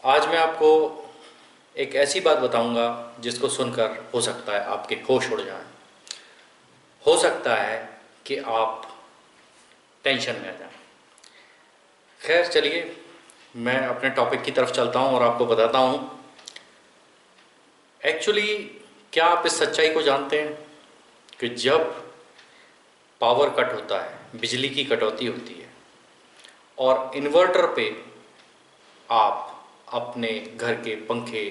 आज मैं आपको एक ऐसी बात बताऊंगा जिसको सुनकर हो सकता है आपके होश उड़ जाएं। हो सकता है कि आप टेंशन में आ जाएं। खैर चलिए, मैं अपने टॉपिक की तरफ चलता हूं और आपको बताता हूं एक्चुअली क्या आप इस सच्चाई को जानते हैं कि जब पावर कट होता है, बिजली की कटौती होती है और इन्वर्टर पे आप अपने घर के पंखे,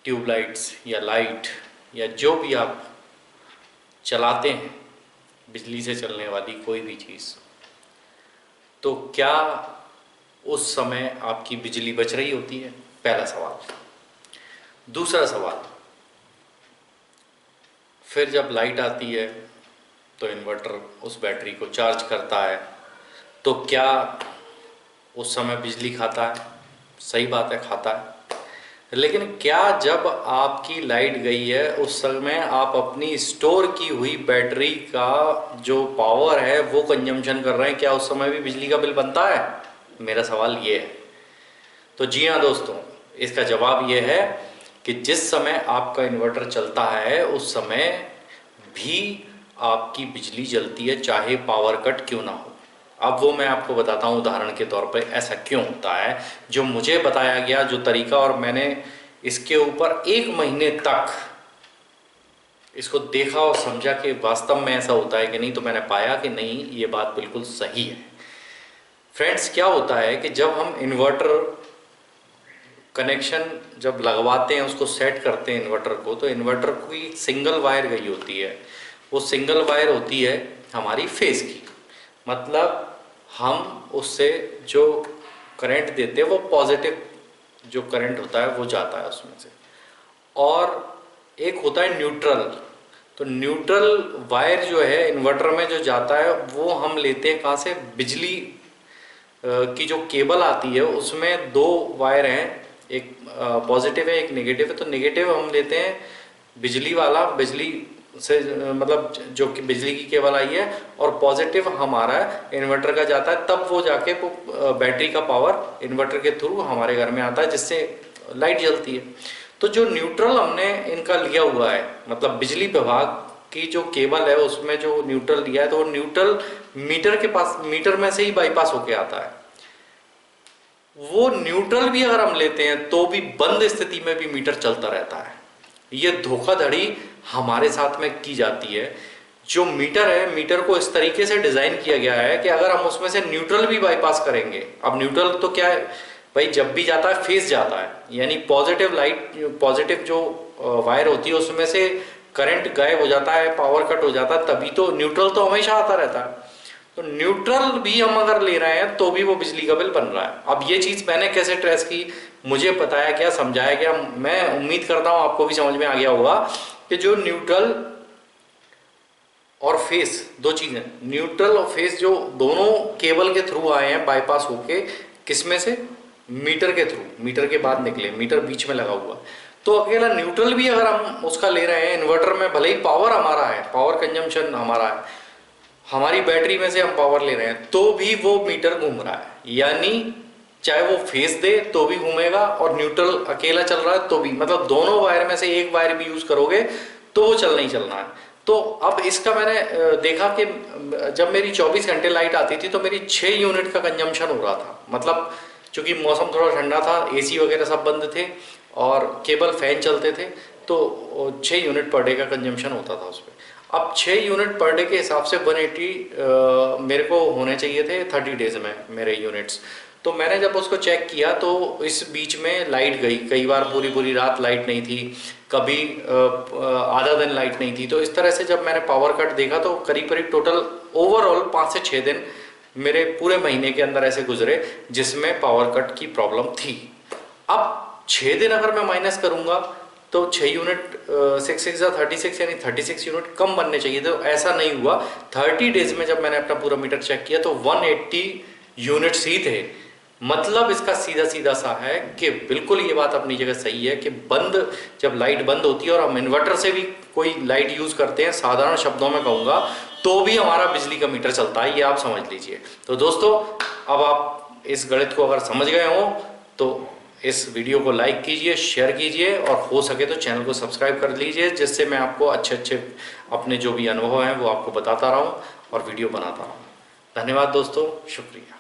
ट्यूबलाइट्स या लाइट या जो भी आप चलाते हैं, बिजली से चलने वाली कोई भी चीज़, तो क्या उस समय आपकी बिजली बच रही होती है? पहला सवाल। दूसरा सवाल, फिर जब लाइट आती है तो इन्वर्टर उस बैटरी को चार्ज करता है, तो क्या उस समय बिजली खाता है? सही बात है, खाता है। लेकिन क्या जब आपकी लाइट गई है उस समय आप अपनी स्टोर की हुई बैटरी का जो पावर है वो कंजम्पशन कर रहे हैं, क्या उस समय भी बिजली का बिल बनता है? मेरा सवाल ये है। तो जी हाँ दोस्तों, इसका जवाब ये है कि जिस समय आपका इन्वर्टर चलता है उस समय भी आपकी बिजली जलती है, चाहे पावर कट क्यों ना हो। अब वो मैं आपको बताता हूँ उदाहरण के तौर पे ऐसा क्यों होता है। जो मुझे बताया गया जो तरीका, और मैंने इसके ऊपर 1 महीने तक इसको देखा और समझा कि वास्तव में ऐसा होता है कि नहीं, तो मैंने पाया कि नहीं, ये बात बिल्कुल सही है। फ्रेंड्स, क्या होता है कि जब हम इन्वर्टर कनेक्शन जब लगवाते हैं, उसको सेट करते हैं इन्वर्टर को, तो इन्वर्टर की सिंगल वायर गई होती है। वो सिंगल वायर होती है हमारी फेस की, मतलब हम उससे जो करंट देते हैं वो पॉजिटिव जो करंट होता है वो जाता है उसमें से। और एक होता है न्यूट्रल। तो न्यूट्रल वायर जो है इन्वर्टर में जो जाता है वो हम लेते हैं कहाँ से? बिजली की जो केबल आती है उसमें दो वायर हैं, एक पॉजिटिव है एक नेगेटिव है। तो नेगेटिव हम लेते हैं बिजली वाला, बिजली से मतलब जो कि बिजली की केबल आई है, और पॉजिटिव हमारा इन्वर्टर का जाता है, तब वो जाके वो बैटरी का पावर इन्वर्टर के थ्रू हमारे घर में आता है जिससे लाइट जलती है। तो जो न्यूट्रल हमने इनका लिया हुआ है, मतलब बिजली विभाग की जो केबल है उसमें जो न्यूट्रल लिया है, तो वो न्यूट्रल मीटर के पास, मीटर में से ही बाईपास होके आता है। वो न्यूट्रल भी अगर हम लेते हैं तो भी बंद स्थिति में भी मीटर चलता रहता है। ये धोखाधड़ी हमारे साथ में की जाती है। जो मीटर है, मीटर को इस तरीके से डिजाइन किया गया है कि अगर हम उसमें से न्यूट्रल भी बाईपास करेंगे, अब न्यूट्रल तो क्या है भाई, जब भी जाता है फेस जाता है, यानी पॉजिटिव लाइट, पॉजिटिव जो वायर होती है उसमें से करंट गायब हो जाता है, पावर कट हो जाता है, तभी तो न्यूट्रल तो हमेशा आता रहता है। तो न्यूट्रल भी हम अगर ले रहे हैं तो भी वो बिजली का बिल बन रहा है। अब ये चीज़ मैंने कैसे ट्रेस की, मुझे बताया गया, समझाया गया, मैं उम्मीद करता हूँ आपको भी समझ में आ गया होगा कि जो न्यूट्रल और फेस, दो चीज़ें, न्यूट्रल और फेस जो दोनों केबल के थ्रू आए हैं बाईपास होके, किसमें से? मीटर के थ्रू, मीटर के बाद निकले, मीटर बीच में लगा हुआ। तो अकेला न्यूट्रल भी अगर हम उसका ले रहे हैं इन्वर्टर में, भले ही पावर हमारा है, पावर कंजम्पशन हमारा है, हमारी बैटरी में से हम पावर ले रहे हैं, तो भी वो मीटर घूम रहा है। यानी चाहे वो फेस दे तो भी घूमेगा, और न्यूट्रल अकेला चल रहा है तो भी, मतलब दोनों वायर में से एक वायर भी यूज करोगे तो वो चलना ही चलना है। तो अब इसका मैंने देखा कि जब मेरी 24 घंटे लाइट आती थी तो मेरी 6 यूनिट का कंजम्पशन हो रहा था। मतलब चूंकि मौसम थोड़ा ठंडा था, एसी वगैरह सब बंद थे और केबल फैन चलते थे, तो 6 यूनिट पर डे का कंजम्पशन होता था उस पर। अब 6 यूनिट पर डे के हिसाब से 180 मेरे को होने चाहिए थे 30 डेज में मेरे यूनिट्स। तो मैंने जब उसको चेक किया तो इस बीच में लाइट गई, कई बार पूरी पूरी रात लाइट नहीं थी, कभी आधा दिन लाइट नहीं थी। तो इस तरह से जब मैंने पावर कट देखा तो करीब करीब टोटल ओवरऑल 5 से 6 दिन मेरे पूरे महीने के अंदर ऐसे गुजरे जिसमें पावर कट की प्रॉब्लम थी। अब 6 दिन अगर मैं माइनस करूंगा तो 6 यूनिट 6 6 36, यानी 36 यूनिट कम बनने चाहिए थे, तो ऐसा नहीं हुआ। 30 डेज में जब मैंने अपना पूरा मीटर चेक किया तो 180 यूनिट्स ही थे। मतलब इसका सीधा सीधा सा है कि बिल्कुल ये बात अपनी जगह सही है कि बंद, जब लाइट बंद होती है और हम इन्वर्टर से भी कोई लाइट यूज करते हैं, साधारण शब्दों में कहूंगा, तो भी हमारा बिजली का मीटर चलता है, ये आप समझ लीजिए। तो दोस्तों, अब आप इस गणित को अगर समझ गए हो तो इस वीडियो को लाइक कीजिए, शेयर कीजिए और हो सके तो चैनल को सब्सक्राइब कर लीजिए, जिससे मैं आपको अच्छे अच्छे अपने जो भी अनुभव हैं वो आपको बताता रहूं और वीडियो बनाता रहूं। धन्यवाद दोस्तों, शुक्रिया।